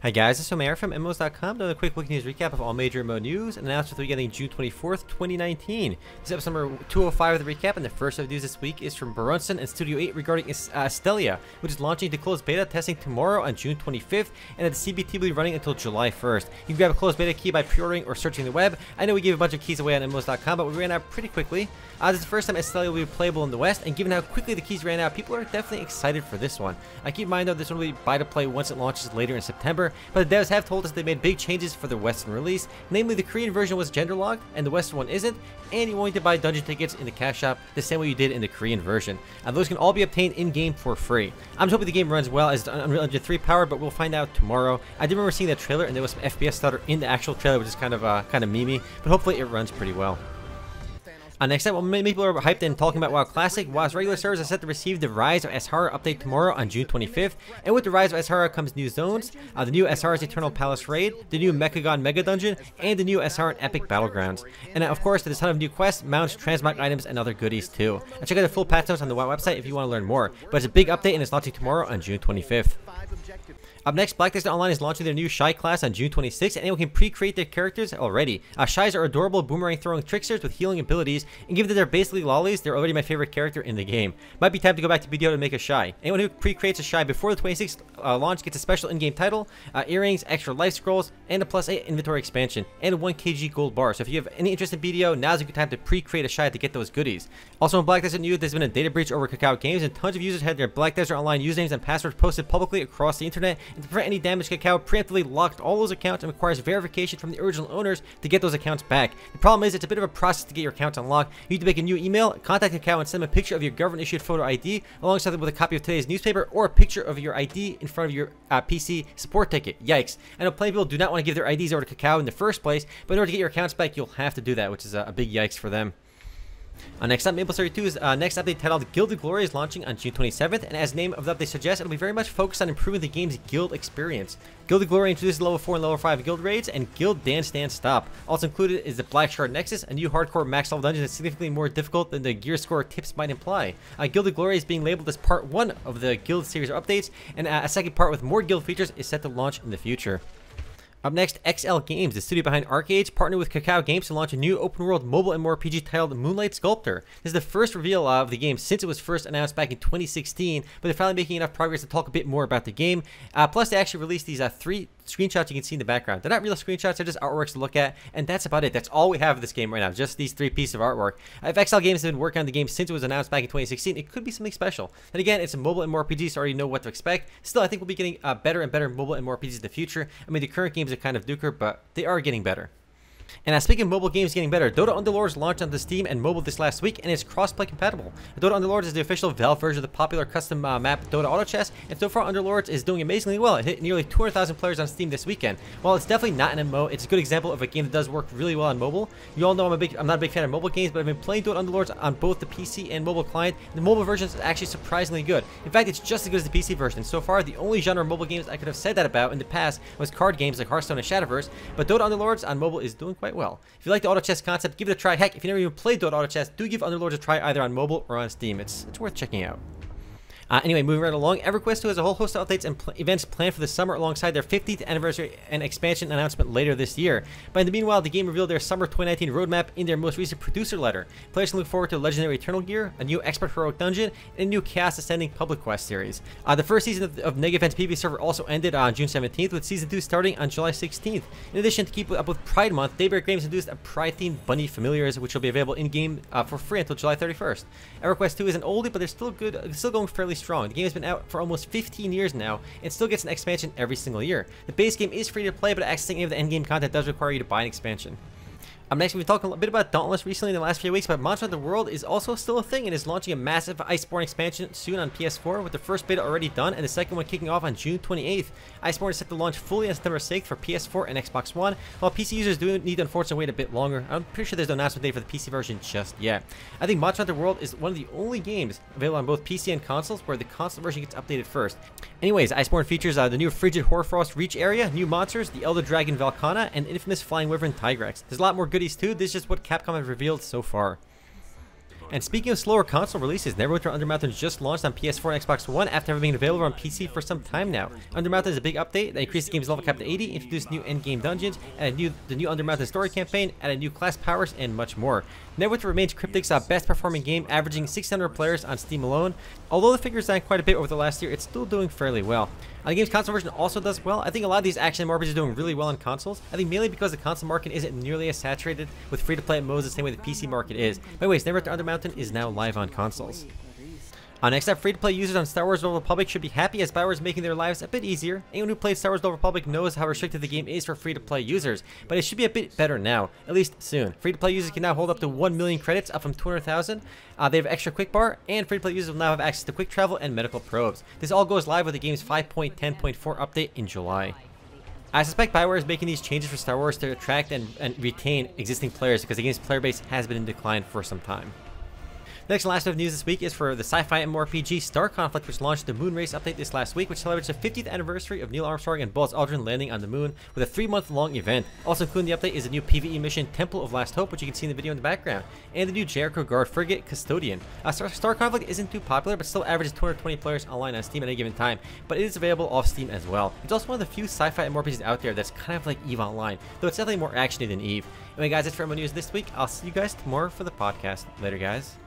Hi guys, this is Omer from MMOs.com doing a quick week news recap of all major MMO news and announcements we're getting June 24th, 2019. This is episode number 205 of the recap, and the first of news this week is from Brunson and Studio 8 regarding Astellia, which is launching to closed beta testing tomorrow on June 25th, and the CBT will be running until July 1st. You can grab a closed beta key by pre-ordering or searching the web. I know we gave a bunch of keys away on MMOs.com, but we ran out pretty quickly. This is the first time Astellia will be playable in the West, and given how quickly the keys ran out, people are definitely excited for this one. Keep in mind though, this one will be buy to play once it launches later in September, but the devs have told us they made big changes for the Western release. Namely, the Korean version was gender locked and the Western one isn't, and you won't need to buy dungeon tickets in the cash shop the same way you did in the Korean version. Those can all be obtained in-game for free. I'm hoping the game runs well as it's Unreal Engine 3 powered, but we'll find out tomorrow. I did remember seeing that trailer and there was some FPS stutter in the actual trailer, which is kind of memey, but hopefully it runs pretty well. Next up, many people are hyped and talking about WoW Classic. WoW's regular servers are set to receive the Rise of Ashara update tomorrow on June 25th. And with the Rise of Ashara comes new zones, the new Ashara's Eternal Palace Raid, the new Mechagon Mega Dungeon, and the new Ashara Epic Battlegrounds. And of course, there's a ton of new quests, mounts, transmog items, and other goodies too. Check out the full patch notes on the WoW website if you want to learn more. But it's a big update and it's launching tomorrow on June 25th. Up next, Black Desert Online is launching their new Shy class on June 26th, and anyone can pre-create their characters already. Shys are adorable boomerang-throwing tricksters with healing abilities, and given that they're basically lollies, they're already my favorite character in the game. Might be time to go back to BDO to make a Shy. Anyone who pre-creates a Shy before the 26th launch gets a special in-game title, earrings, extra life scrolls, and a +8 inventory expansion, and a 1 kg gold bar. So if you have any interest in BDO, now's a good time to pre-create a Shy to get those goodies. Also in Black Desert News, there's been a data breach over Kakao Games, and tons of users had their Black Desert Online usernames and passwords posted publicly across the internet, and to prevent any damage, Kakao preemptively locked all those accounts and requires verification from the original owners to get those accounts back. The problem is it's a bit of a process to get your accounts unlocked. You need to make a new email, contact Kakao, and send them a picture of your government-issued photo ID alongside with a copy of today's newspaper or a picture of your ID in front of your PC support ticket. Yikes. I know plenty of people do not want to give their IDs over to Kakao in the first place, but in order to get your accounts back, you'll have to do that, which is a big yikes for them. Next up, MapleStory 2's next update titled Gilded Glory is launching on June 27th, and as the name of the update suggests, it'll be very much focused on improving the game's guild experience. Gilded Glory introduces level 4 and level 5 guild raids, and Guild Dance Dance Stop. Also included is the Black Shard Nexus, a new hardcore max level dungeon that's significantly more difficult than the gear score tips might imply. Gilded Glory is being labeled as part 1 of the guild series of updates, and a second part with more guild features is set to launch in the future. Up next, XL Games, the studio behind Arcade, partnered with Kakao Games to launch a new open-world mobile MMORPG titled Moonlight Sculptor. This is the first reveal of the game since it was first announced back in 2016, but they're finally making enough progress to talk a bit more about the game. Plus, they actually released these 3 screenshots you can see in the background. They're not real screenshots, they're just artworks to look at, and that's about it. That's all we have of this game right now, just these 3 pieces of artwork. If XL Games has been working on the game since it was announced back in 2016, it could be something special. And again, it's a mobile MMORPG, so I already know what to expect. Still, I think we'll be getting better and better mobile MMORPGs in the future. I mean, the current games are kind of duker, but they are getting better. And speaking of mobile games getting better, Dota Underlords launched onto Steam and mobile this last week, and it's cross-play compatible. Dota Underlords is the official Valve version of the popular custom map Dota Auto Chess, and so far Underlords is doing amazingly well. It hit nearly 200,000 players on Steam this weekend. While it's definitely not an MMO, it's a good example of a game that does work really well on mobile. You all know I'm not a big fan of mobile games, but I've been playing Dota Underlords on both the PC and mobile client. The mobile version is actually surprisingly good. In fact, it's just as good as the PC version. So far, the only genre of mobile games I could have said that about in the past was card games like Hearthstone and Shadowverse, but Dota Underlords on mobile is doing quite well. If you like the auto chess concept, give it a try. Heck, if you never even played Dota Auto Chess, do give Underlords a try either on mobile or on Steam. It's worth checking out. Anyway, moving right along, EverQuest 2 has a whole host of updates and events planned for the summer alongside their 50th anniversary and expansion announcement later this year. But in the meanwhile, the game revealed their summer 2019 roadmap in their most recent producer letter. Players can look forward to Legendary Eternal Gear, a new Expert Heroic Dungeon, and a new Chaos Ascending Public Quest series. The first season of Negative Events PvP server also ended on June 17th, with Season 2 starting on July 16th. In addition, to keep up with Pride Month, Daybreak Games introduced a Pride-themed Bunny Familiars, which will be available in-game for free until July 31st. EverQuest 2 is an oldie, but they're still going fairly strong. The game has been out for almost 15 years now and still gets an expansion every single year. The base game is free to play, but accessing any of the endgame content does require you to buy an expansion. Next, we've talked a bit about Dauntless recently in the last few weeks, but Monster Hunter World is also still a thing and is launching a massive Iceborne expansion soon on PS4, with the first beta already done and the second one kicking off on June 28th. Iceborne is set to launch fully on September 6th for PS4 and Xbox One, while PC users do need to unfortunately wait a bit longer. I'm pretty sure there's no announcement date for the PC version just yet. I think Monster Hunter World is one of the only games available on both PC and consoles where the console version gets updated first. Anyways, Iceborne features the new Frigid Hoarfrost Reach area, new monsters, the Elder Dragon Valkana, and infamous Flying Wyvern Tigrex. There's a lot more goodies too. This is just what Capcom has revealed so far. And speaking of slower console releases, Neverwinter Undermountain just launched on PS4 and Xbox One after having been available on PC for some time now. Undermountain is a big update that increased the game's level cap to 80, introduced new endgame dungeons, and the new Undermountain story campaign, added new class powers, and much more. Neverwinter remains Cryptic's best performing game, averaging 600 players on Steam alone. Although the figures down quite a bit over the last year, it's still doing fairly well. The game's console version also does well. I think a lot of these action RPGs are doing really well on consoles. I think mainly because the console market isn't nearly as saturated with free-to-play modes the same way the PC market is. Anyways, Neverwinter Undermountain is now live on consoles. Next up, free-to-play users on Star Wars: The Old Republic should be happy as BioWare is making their lives a bit easier. Anyone who played Star Wars: The Old Republic knows how restricted the game is for free-to-play users, but it should be a bit better now, at least soon. Free-to-play users can now hold up to 1 million credits, up from 200,000. They have extra quick bar, and free-to-play users will now have access to quick travel and medical probes. This all goes live with the game's 5.10.4 update in July. I suspect BioWare is making these changes for Star Wars to attract and retain existing players because the game's player base has been in decline for some time. Next and last bit of news this week is for the sci-fi MMORPG Star Conflict, which launched the Moon Race update this last week, which celebrates the 50th anniversary of Neil Armstrong and Buzz Aldrin landing on the moon with a 3-month-long event. Also including the update is a new PvE mission, Temple of Last Hope, which you can see in the video in the background, and the new Jericho Guard Frigate Custodian. Star Conflict isn't too popular, but still averages 220 players online on Steam at any given time, but it is available off Steam as well. It's also one of the few sci-fi MMORPGs out there that's kind of like EVE Online, though it's definitely more actiony than EVE. Anyway guys, that's for MMO News this week. I'll see you guys tomorrow for the podcast. Later guys.